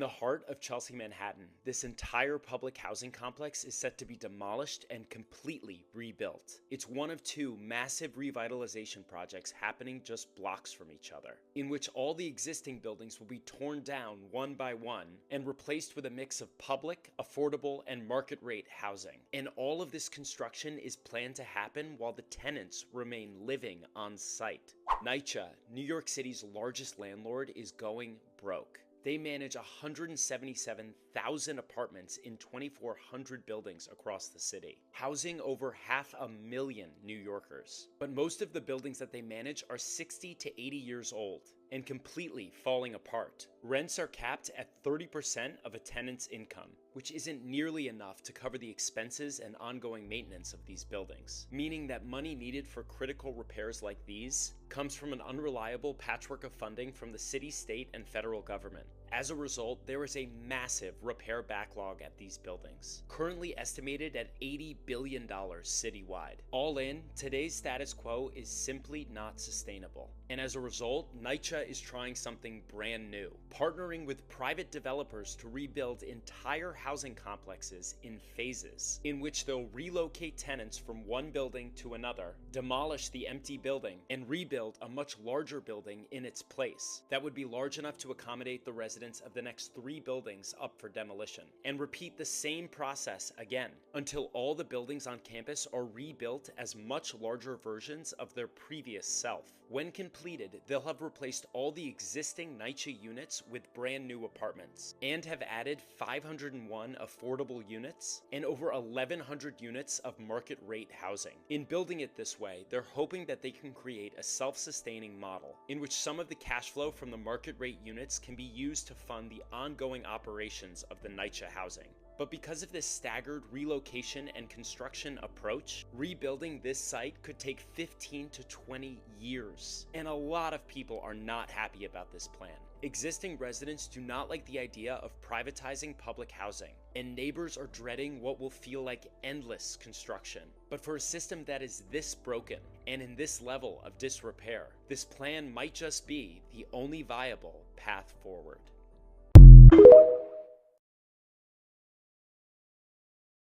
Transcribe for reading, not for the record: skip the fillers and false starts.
the heart of Chelsea, Manhattan, this entire public housing complex is set to be demolished and completely rebuilt. It's one of two massive revitalization projects happening just blocks from each other, in which all the existing buildings will be torn down one by one and replaced with a mix of public, affordable, and market rate housing. And all of this construction is planned to happen while the tenants remain living on site. NYCHA, New York City's largest landlord, is going broke. They manage 177,000 apartments in 2,400 buildings across the city, housing over 500,000 New Yorkers. But most of the buildings that they manage are 60 to 80 years old and completely falling apart. Rents are capped at 30% of a tenant's income, which isn't nearly enough to cover the expenses and ongoing maintenance of these buildings, meaning that money needed for critical repairs like these comes from an unreliable patchwork of funding from the city, state, and federal government. As a result, there is a massive repair backlog at these buildings, currently estimated at $80 billion citywide. All in, today's status quo is simply not sustainable. And as a result, NYCHA is trying something brand new, partnering with private developers to rebuild entire housing complexes in phases, in which they'll relocate tenants from one building to another, demolish the empty building, and rebuild a much larger building in its place that would be large enough to accommodate the residents of the next 3 buildings up for demolition, and repeat the same process again until all the buildings on campus are rebuilt as much larger versions of their previous self. When completed, they'll have replaced all the existing NYCHA units with brand new apartments, and have added 501 affordable units and over 1,100 units of market rate housing. In building it this way, they're hoping that they can create a self-sustaining model in which some of the cash flow from the market rate units can be used to fund the ongoing operations of the NYCHA housing. But because of this staggered relocation and construction approach, rebuilding this site could take 15 to 20 years. And a lot of people are not happy about this plan. Existing residents do not like the idea of privatizing public housing, and neighbors are dreading what will feel like endless construction. But for a system that is this broken and in this level of disrepair, this plan might just be the only viable path forward.